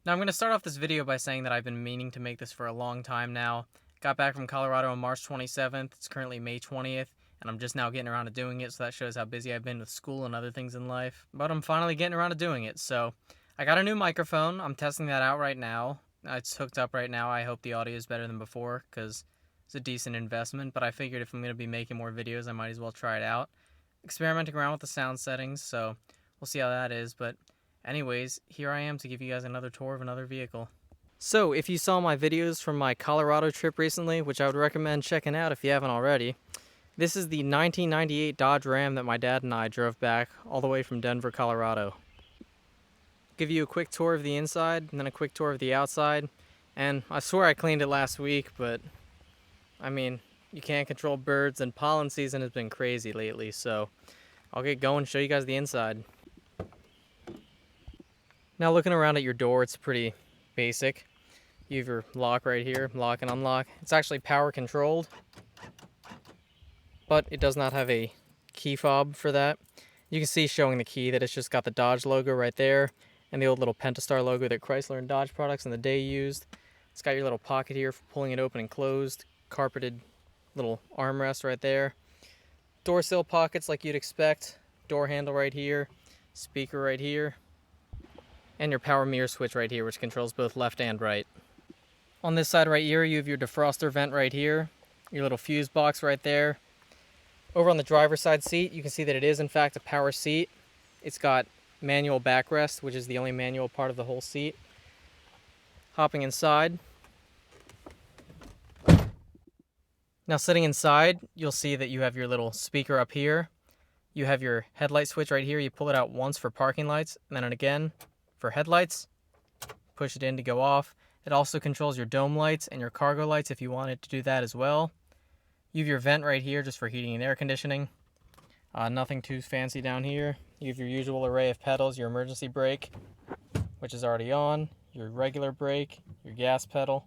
Now I'm going to start off this video by saying that I've been meaning to make this for a long time now. Got back from Colorado on March 27th, it's currently May 20th, and I'm just now getting around to doing it, so that shows how busy I've been with school and other things in life. But I'm finally getting around to doing it, so I got a new microphone, I'm testing that out right now. It's hooked up right now, I hope the audio is better than before, because it's a decent investment, but I figured if I'm going to be making more videos, I might as well try it out. Experimenting around with the sound settings, so we'll see how that is, but anyways, here I am to give you guys another tour of another vehicle. So, if you saw my videos from my Colorado trip recently, which I would recommend checking out if you haven't already, this is the 1998 Dodge Ram that my dad and I drove back all the way from Denver, Colorado. Give you a quick tour of the inside, and then a quick tour of the outside, and I swear I cleaned it last week, but I mean, you can't control birds, and pollen season has been crazy lately, so I'll get going and show you guys the inside. Now looking around at your door, it's pretty basic. You have your lock right here, lock and unlock. It's actually power controlled, but it does not have a key fob for that. You can see showing the key that it's just got the Dodge logo right there and the old little Pentastar logo that Chrysler and Dodge products in the day used. It's got your little pocket here for pulling it open and closed, carpeted little armrest right there. Door sill pockets like you'd expect, door handle right here, speaker right here, and your power mirror switch right here, which controls both left and right. On this side right here, you have your defroster vent right here, your little fuse box right there. Over on the driver's side seat, you can see that it is in fact a power seat. It's got manual backrest, which is the only manual part of the whole seat. Hopping inside. Now sitting inside, you'll see that you have your little speaker up here. You have your headlight switch right here. You pull it out once for parking lights, and then again for headlights. Push it in to go off. It also controls your dome lights and your cargo lights if you want it to do that as well. You have your vent right here just for heating and air conditioning. Nothing too fancy down here. You have your usual array of pedals, your emergency brake, which is already on, your regular brake, your gas pedal.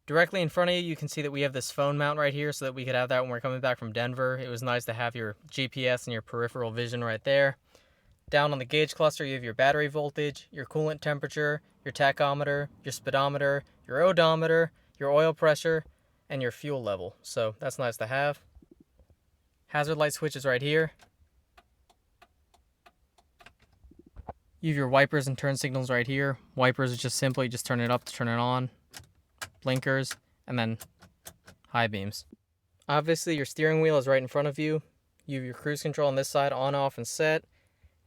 Directly in front of you, you can see that we have this phone mount right here so that we could have that when we're coming back from Denver. It was nice to have your GPS and your peripheral vision right there. Down on the gauge cluster, you have your battery voltage, your coolant temperature, your tachometer, your speedometer, your odometer, your oil pressure, and your fuel level. So that's nice to have. Hazard light switches right here. You have your wipers and turn signals right here. Wipers is just simply just turn it up to turn it on. Blinkers, and then high beams. Obviously, your steering wheel is right in front of you. You have your cruise control on this side, on, off, and set.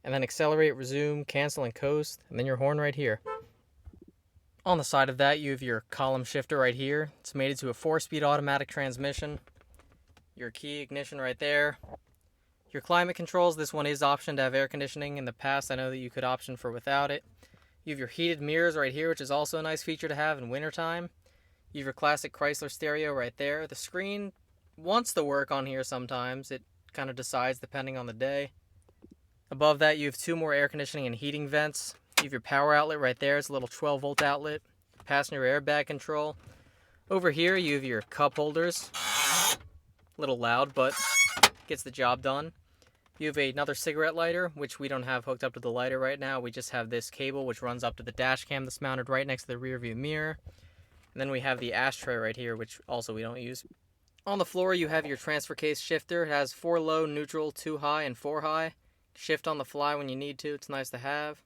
And then accelerate, resume, cancel, and coast, and then your horn right here. On the side of that, you have your column shifter right here. It's mated to a 4-speed automatic transmission. Your key ignition right there. Your climate controls, this one is optioned to have air conditioning. In the past, I know that you could option for without it. You have your heated mirrors right here, which is also a nice feature to have in wintertime. You have your classic Chrysler stereo right there. The screen wants to work on here sometimes. It kind of decides depending on the day. Above that, you have 2 more air conditioning and heating vents. You have your power outlet right there. It's a little 12-volt outlet. Passenger airbag control. Over here, you have your cup holders. A little loud, but gets the job done. You have another cigarette lighter, which we don't have hooked up to the lighter right now. We just have this cable, which runs up to the dash cam that's mounted right next to the rear view mirror. And then we have the ashtray right here, which also we don't use. On the floor, you have your transfer case shifter. It has 4 low, neutral, 2 high, and 4 high. Shift on the fly when you need to. It's nice to have.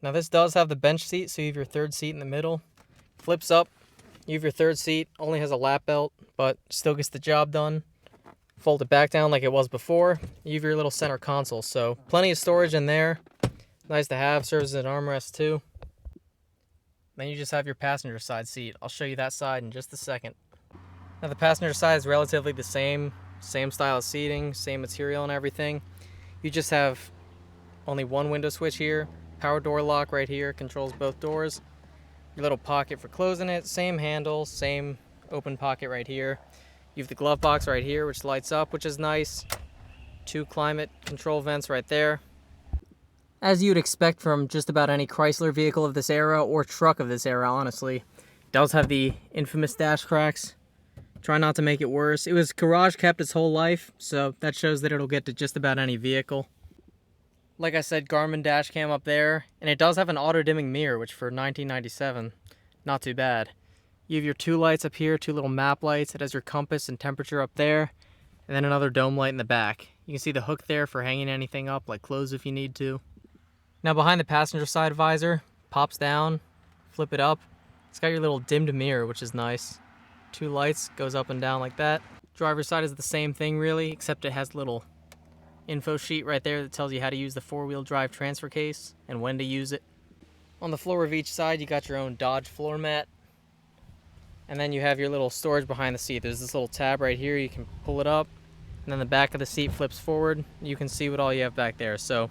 Now this does have the bench seat, so you have your third seat in the middle. Flips up. You have your third seat. Only has a lap belt, but still gets the job done. Fold it back down like it was before. You have your little center console, so plenty of storage in there. Nice to have. Serves as an armrest too. Then you just have your passenger side seat. I'll show you that side in just a second. Now the passenger side is relatively the same style of seating, same material and everything. You just have only one window switch here. Power door lock right here, controls both doors. Your little pocket for closing it, same handle, same open pocket right here. You have the glove box right here, which lights up, which is nice. 2 climate control vents right there. As you'd expect from just about any Chrysler vehicle of this era, or truck of this era, honestly. It does have the infamous dash cracks. Try not to make it worse. It was garage kept its whole life, so that shows that it'll get to just about any vehicle. Like I said, Garmin dash cam up there, and it does have an auto dimming mirror, which for 1997, not too bad. You have your 2 lights up here, 2 little map lights. It has your compass and temperature up there, and then another dome light in the back. You can see the hook there for hanging anything up, like clothes if you need to. Now behind the passenger side visor, pops down, flip it up. It's got your little dimmed mirror, which is nice. 2 lights, goes up and down like that. Driver's side is the same thing really, except it has a little info sheet right there that tells you how to use the 4-wheel drive transfer case and when to use it. On the floor of each side, you got your own Dodge floor mat. And then you have your little storage behind the seat. There's this little tab right here, you can pull it up, and then the back of the seat flips forward. You can see what all you have back there. So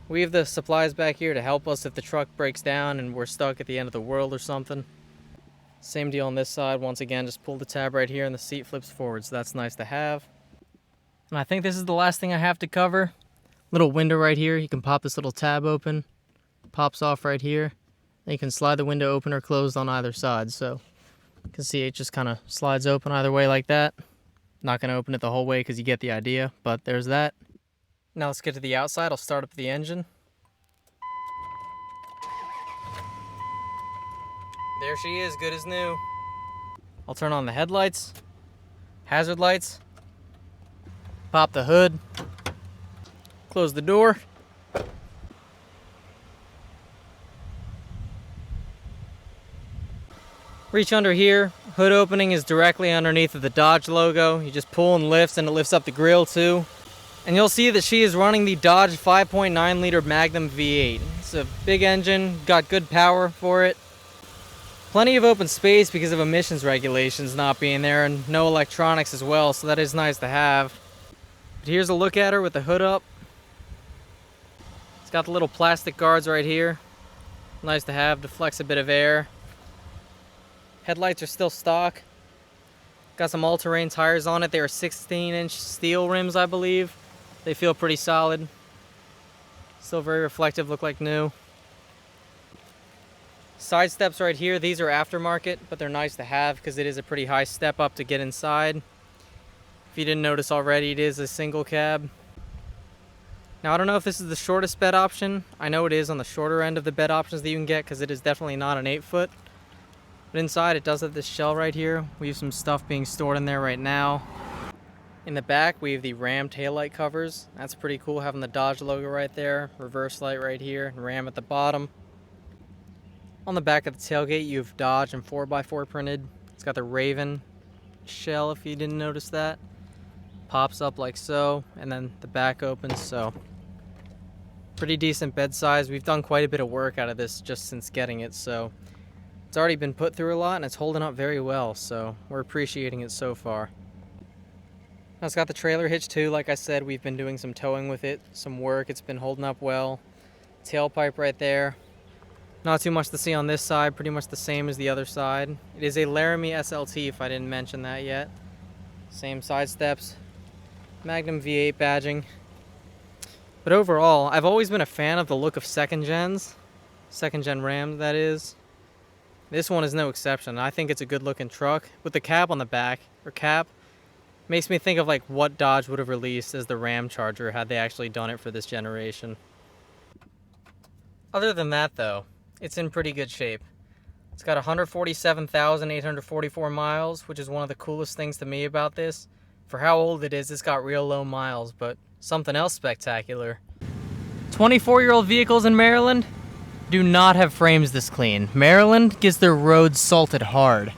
we have the supplies back here to help us if the truck breaks down and we're stuck at the end of the world or something. Same deal on this side. Once again, just pull the tab right here and the seat flips forward, so that's nice to have. And I think this is the last thing I have to cover. Little window right here, you can pop this little tab open. Pops off right here. Then you can slide the window open or closed on either side, so you can see it just kind of slides open either way like that. Not going to open it the whole way because you get the idea, but there's that. Now let's get to the outside. I'll start up the engine. There she is, good as new. I'll turn on the headlights, hazard lights, pop the hood, close the door. Reach under here, hood opening is directly underneath of the Dodge logo. You just pull and lift, and it lifts up the grill too. And you'll see that she is running the Dodge 5.9 liter Magnum V8. It's a big engine, got good power for it. Plenty of open space because of emissions regulations not being there, and no electronics as well, so that is nice to have. But here's a look at her with the hood up. It's got the little plastic guards right here. Nice to have, deflects a bit of air. Headlights are still stock. Got some all-terrain tires on it. They are 16-inch steel rims, I believe. They feel pretty solid. Still very reflective, look like new. Side steps right here. These are aftermarket, but they're nice to have because it is a pretty high step up to get inside. If you didn't notice already, it is a single cab. Now, I don't know if this is the shortest bed option. I know it is on the shorter end of the bed options that you can get because it is definitely not an 8-foot. But inside it does have this shell right here. We have some stuff being stored in there right now. In the back we have the Ram taillight covers. That's pretty cool, having the Dodge logo right there. Reverse light right here, and Ram at the bottom. On the back of the tailgate you have Dodge and 4x4 printed. It's got the Raven shell if you didn't notice that. Pops up like so, and then the back opens, so pretty decent bed size. We've done quite a bit of work out of this just since getting it, so it's already been put through a lot and it's holding up very well, so we're appreciating it so far. Now it's got the trailer hitch too. Like I said, we've been doing some towing with it, some work. It's been holding up well. Tailpipe right there. Not too much to see on this side, pretty much the same as the other side. It is a Laramie SLT if I didn't mention that yet. Same side steps. Magnum V8 badging. But overall, I've always been a fan of the look of second gen Ram, that is. This one is no exception. I think it's a good looking truck. With the cab on the back, or cap, makes me think of like what Dodge would have released as the Ram Charger had they actually done it for this generation. Other than that though, it's in pretty good shape. It's got 147,844 miles, which is one of the coolest things to me about this. For how old it is, it's got real low miles, but something else spectacular. 24-year-old vehicles in Maryland do not have frames this clean. Maryland gets their roads salted hard.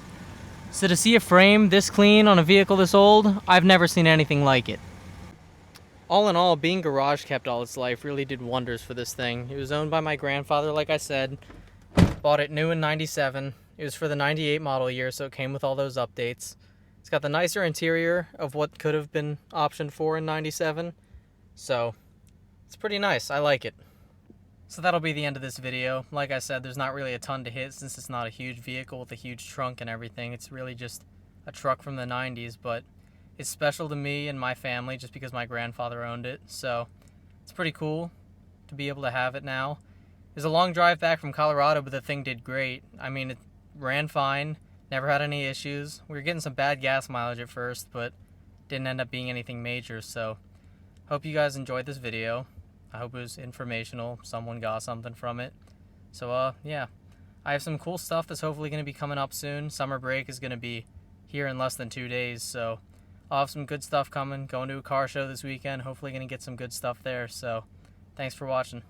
So to see a frame this clean on a vehicle this old, I've never seen anything like it. All in all, being garage kept all its life really did wonders for this thing. It was owned by my grandfather, like I said. Bought it new in 97. It was for the 98 model year, so it came with all those updates. It's got the nicer interior of what could have been optioned for in 97. So it's pretty nice. I like it. So that'll be the end of this video. Like I said, there's not really a ton to hit since it's not a huge vehicle with a huge trunk and everything. It's really just a truck from the 90s, but it's special to me and my family just because my grandfather owned it. So it's pretty cool to be able to have it now. It was a long drive back from Colorado, but the thing did great. I mean, it ran fine, never had any issues. We were getting some bad gas mileage at first, but didn't end up being anything major. So hope you guys enjoyed this video. I hope it was informational. Someone got something from it. So, yeah. I have some cool stuff that's hopefully going to be coming up soon. Summer break is going to be here in less than 2 days, so I'll have some good stuff coming. Going to a car show this weekend. Hopefully going to get some good stuff there. So, thanks for watching.